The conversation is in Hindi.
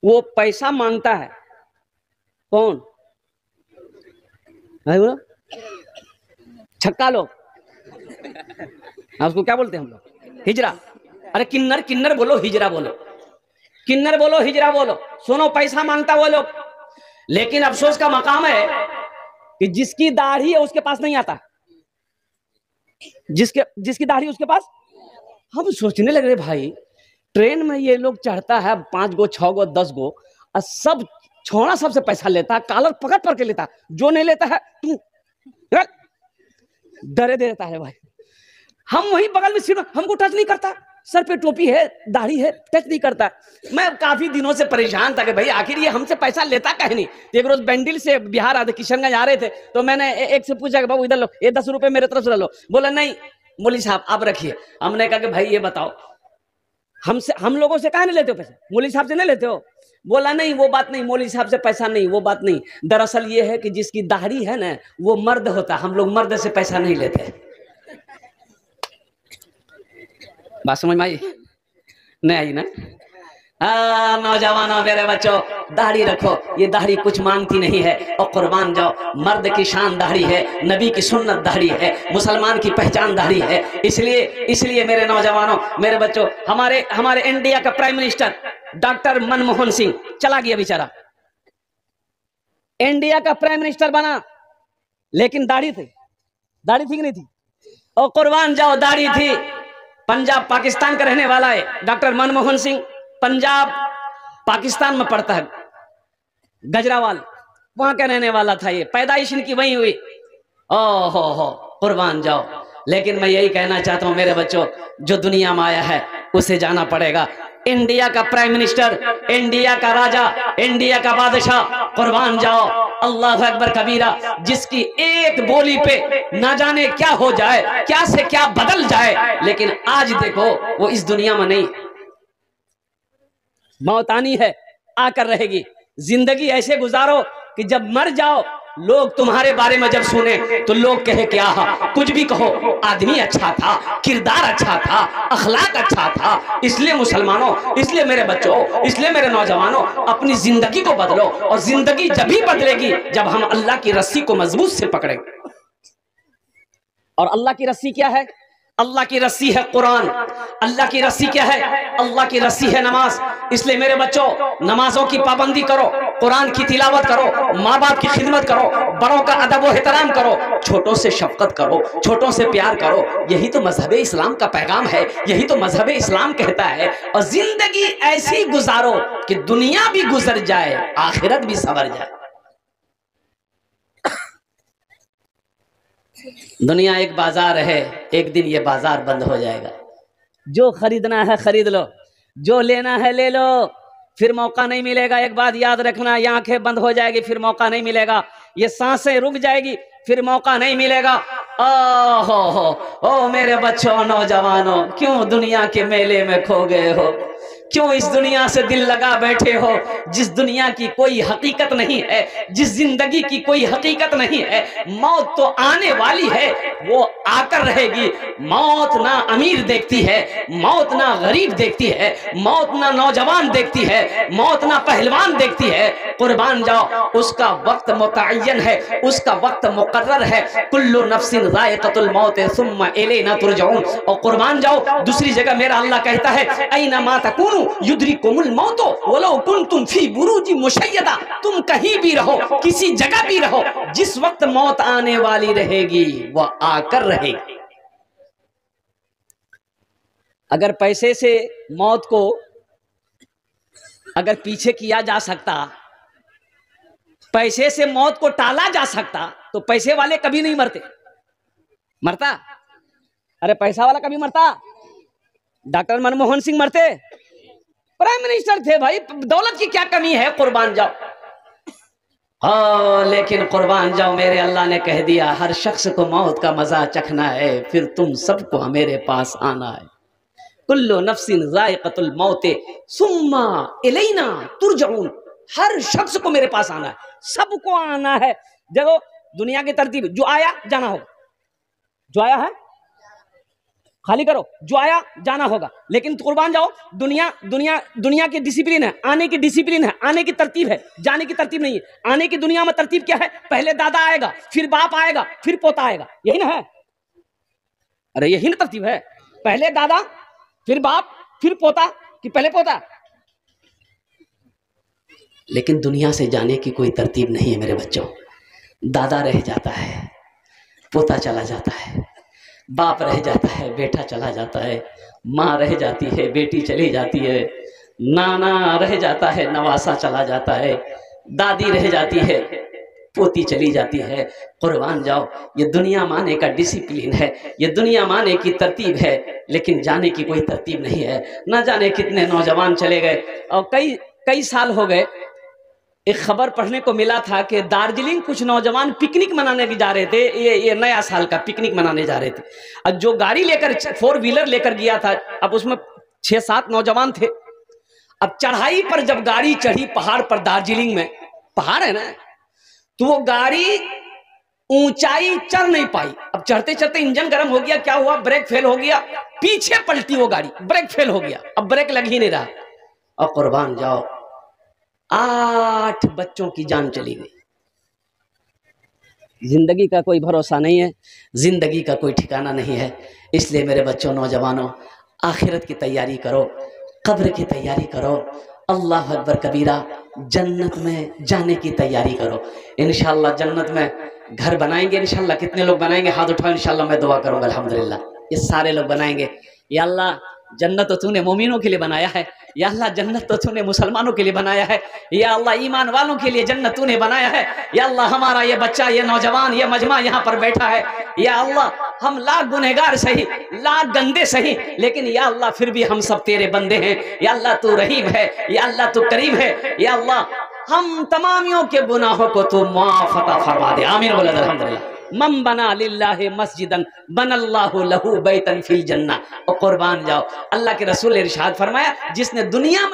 वो पैसा मांगता है। कौन है बोलो? छक्का लोग, उसको क्या बोलते हैं हम लोग? हिजरा। अरे किन्नर, किन्नर बोलो, हिजरा बोलो, किन्नर बोलो, हिजरा बोलो। सुनो, पैसा मांगता वो लोग। लेकिन अफसोस का मकाम है कि जिसकी दाढ़ी है उसके पास नहीं आता। जिसकी दाढ़ी उसके पास। हम सोचने लग रहे भाई, ट्रेन में ये लोग चढ़ता है 5 गो 6 गो 10 गो, और सब छोड़ा सबसे पैसा लेता है, कॉलर पकड़ पकड़ के लेता है, जो नहीं लेता है तू डरे दे देता है भाई। हम वही बगल में सीट, हमको टच नहीं करता, सर पे टोपी है, दाढ़ी है, टच नहीं करता। मैं काफी दिनों से परेशान था कि भाई आखिर ये हमसे पैसा लेता कहीं नहीं। एक रोज बैंडिल से बिहार आते, किशनगंज आ रहे थे, तो मैंने एक से पूछा कि बाबू इधर लो, ये 10 रुपए मेरे तरफ से लो। बोला नहीं मौलवी साहब आप रखिए। हमने कहा कि भाई ये बताओ, हम लोगों से कहा नहीं लेते हो पैसा? मौलवी साहब से नहीं लेते हो? बोला नहीं वो बात नहीं, मौलवी साहब से पैसा नहीं, वो बात नहीं। दरअसल ये है कि जिसकी दाढ़ी है ना वो मर्द होता, हम लोग मर्द से पैसा नहीं लेते। बात समझ में आई? नहीं आई ना? नौजवानों मेरे बच्चों, दाढ़ी रखो, ये दाढ़ी कुछ मांगती नहीं है, और कुर्बान जाओ, मर्द की शान दाढ़ी है, नबी की सुन्नत दाढ़ी है, मुसलमान की पहचान दाढ़ी है। इसलिए मेरे नौजवानों मेरे बच्चों, हमारे इंडिया का prime minister doctor Manmohan Singh चला गया बेचारा, इंडिया का प्राइम मिनिस्टर बना, लेकिन दाढ़ी थी कि नहीं थी? और कुर्बान जाओ, दाढ़ी थी। पंजाब पाकिस्तान का रहने वाला है डॉक्टर मनमोहन सिंह, पंजाब पाकिस्तान में पड़ता है, गजरावाल वहां का रहने वाला था। ये पैदाइश इनकी वहीं हुई। हो कुर्बान जाओ। लेकिन मैं यही कहना चाहता हूं मेरे बच्चों, जो दुनिया में आया है उसे जाना पड़ेगा। इंडिया का प्राइम मिनिस्टर, इंडिया का राजा, इंडिया का बादशाह, कुर्बान जाओ, अल्लाह अकबर कबीरा, जिसकी एक बोली पे ना जाने क्या हो जाए, क्या से क्या बदल जाए, लेकिन आज देखो वो इस दुनिया में नहीं। मौत आनी है, आकर रहेगी। जिंदगी ऐसे गुजारो कि जब मर जाओ लोग तुम्हारे बारे में जब सुने तो लोग कहे क्या कुछ भी कहो, आदमी अच्छा था, किरदार अच्छा था, अखलाक अच्छा था। इसलिए मुसलमानों, इसलिए मेरे बच्चों, इसलिए मेरे नौजवानों, अपनी जिंदगी को बदलो। और जिंदगी जब भी बदलेगी जब हम अल्लाह की रस्सी को मजबूत से पकड़ेंगे। और अल्लाह की रस्सी क्या है? अल्लाह की रस्सी है कुरान। अल्लाह की रस्सी क्या है? अल्लाह की रस्सी है नमाज। इसलिए मेरे बच्चों, नमाजों की पाबंदी करो, कुरान की तिलावत करो, माँ बाप की खिदमत करो, बड़ों का अदब व एहतराम करो, छोटों से शफकत करो, छोटों से प्यार करो। यही तो मजहब इस्लाम का पैगाम है, यही तो मजहब इस्लाम कहता है। और जिंदगी ऐसी गुजारो कि दुनिया भी गुजर जाए, आखिरत भी संवर जाए। दुनिया एक बाजार है, एक दिन ये बाजार बंद हो जाएगा। जो खरीदना है खरीद लो, जो लेना है ले लो, फिर मौका नहीं मिलेगा। एक बात याद रखना, ये आंखें बंद हो जाएगी फिर मौका नहीं मिलेगा, ये सांसें रुक जाएगी फिर मौका नहीं मिलेगा। ओ मेरे बच्चों, नौजवानों, क्यों दुनिया के मेले में खो गए हो? क्यों इस दुनिया से दिल लगा बैठे हो? जिस दुनिया की कोई हकीकत नहीं है, जिस जिंदगी की कोई हकीकत नहीं है। मौत तो आने वाली है, वो आकर रहेगी। मौत ना अमीर देखती है, मौत ना गरीब देखती है, मौत ना नौजवान देखती है, मौत ना पहलवान देखती है। कुर्बान जाओ, उसका वक्त मुतअय्यन है, उसका वक्त मुकर्रर है। कुल्लु नफ्सिन ज़ाइक़तुल मौत सुम्मा इलैना तुरजऊन। और कुर्बान जाओ, दूसरी जगह मेरा अल्लाह कहता है, ऐना मा तकूनु युद्रिकुमुल मौतो वलो कुंतुम फी बुरूजिन मुशय्यदा। तुम कहीं भी रहो, किसी जगह भी रहो, जिस वक्त मौत आने वाली रहेगी वह आकर रहेगी। अगर पैसे से मौत को अगर पीछे किया जा सकता, पैसे से मौत को टाला जा सकता, तो पैसे वाले कभी नहीं मरता? अरे पैसा वाला कभी मरता? डॉक्टर मनमोहन सिंह मरते? प्राइम मिनिस्टर थे भाई, दौलत की क्या कमी है? कुर्बान जाओ। हाँ, लेकिन कुर्बान जाओ, मेरे अल्लाह ने कह दिया हर शख्स को मौत का मजा चखना है, फिर तुम सबको मेरे पास आना है। कुल्लु नफ्सिन ज़ाइक़तुल मौत सुम्मा इलैना तुरजऊन। हर शख्स को मेरे पास आना है, सबको आना है। देखो दुनिया की तरतीब, जो आया जाना होगा, जो आया है खाली करो, जो आया जाना होगा, लेकिन कुर्बान जाओ। दुनिया दुनिया दुनिया की डिसिप्लिन है, आने की डिसिप्लिन है, आने की तरतीब है, जाने की तरतीब नहीं है। आने की दुनिया में तरतीब क्या है? पहले दादा आएगा, फिर बाप आएगा, फिर पोता आएगा, यही ना है? अरे यही ना तरतीब है, पहले दादा फिर बाप फिर पोता, कि पहले पोता? लेकिन दुनिया से जाने की कोई तरतीब नहीं है मेरे बच्चों। दादा रह जाता है, पोता चला जाता है, बाप रह जाता है, बेटा चला जाता है, माँ रह जाती है, बेटी चली जाती है, नाना रह जाता है, नवासा चला जाता है, दादी रह जाती है, पोती चली जाती है। कुर्बान जाओ, ये दुनिया माने का डिसिप्लिन है, ये दुनिया माने की तरतीब है, लेकिन जाने की कोई तरतीब नहीं है। ना जाने कितने नौजवान चले गए, और कई साल हो गए। एक खबर पढ़ने को मिला था कि दार्जिलिंग कुछ नौजवान पिकनिक मनाने जा रहे थे, ये नया साल का पिकनिक मनाने जा रहे थे। अब जो गाड़ी लेकर 4 व्हीलर लेकर गया था, अब उसमें 6-7 नौजवान थे। अब चढ़ाई पर जब गाड़ी चढ़ी पहाड़ पर, दार्जिलिंग में पहाड़ है ना, तो वो गाड़ी ऊंचाई चढ़ नहीं पाई। अब चढ़ते चढ़ते इंजन गर्म हो गया, क्या हुआ? ब्रेक फेल हो गया, पीछे पलटी वो गाड़ी, ब्रेक फेल हो गया, अब ब्रेक लग ही नहीं रहा। और कुर्बान जाओ, 8 बच्चों की जान चली गई। जिंदगी का कोई भरोसा नहीं है, जिंदगी का कोई ठिकाना नहीं है। इसलिए मेरे बच्चों, नौजवानों, आखिरत की तैयारी करो, कब्र की तैयारी करो, अल्लाह अकबर कबीरा, जन्नत में जाने की तैयारी करो। इंशाअल्लाह जन्नत में घर बनाएंगे। इंशाअल्लाह कितने लोग बनाएंगे? हाथ उठाओ, इंशाअल्लाह मैं दुआ करूंगा। अल्हम्दुलिल्लाह, ये सारे लोग बनाएंगे। या अल्लाह, जन्नत तो तूने मोमिनों के लिए बनाया है, या अल्लाह जन्नत तो तूने मुसलमानों के लिए बनाया है, या अल्लाह ईमान वालों के लिए जन्नत तूने बनाया है। या अल्लाह, हमारा ये बच्चा, ये नौजवान, ये मजमा यहाँ पर बैठा है, या अल्लाह, हम लाख गुनहगार सही, लाख गंदे सही, लेकिन या अल्लाह फिर भी हम सब तेरे बंदे हैं। या अल्लाह तू रहीम है, या अल्लाह तू करीम है, या अल्लाह हम तमामियों के गुनाहों को तू माफ अता फरमा दे। आमीन बोला अल्हम्दुलिल्लाह। मन बना लिल्लाहि मस्जिदन बनल्लाहु लहू बैतन फिल जन्नह। और कुर्बान जाओ, अल्लाह के रसूल ने इरशाद फरमाया, जिसने दुनिया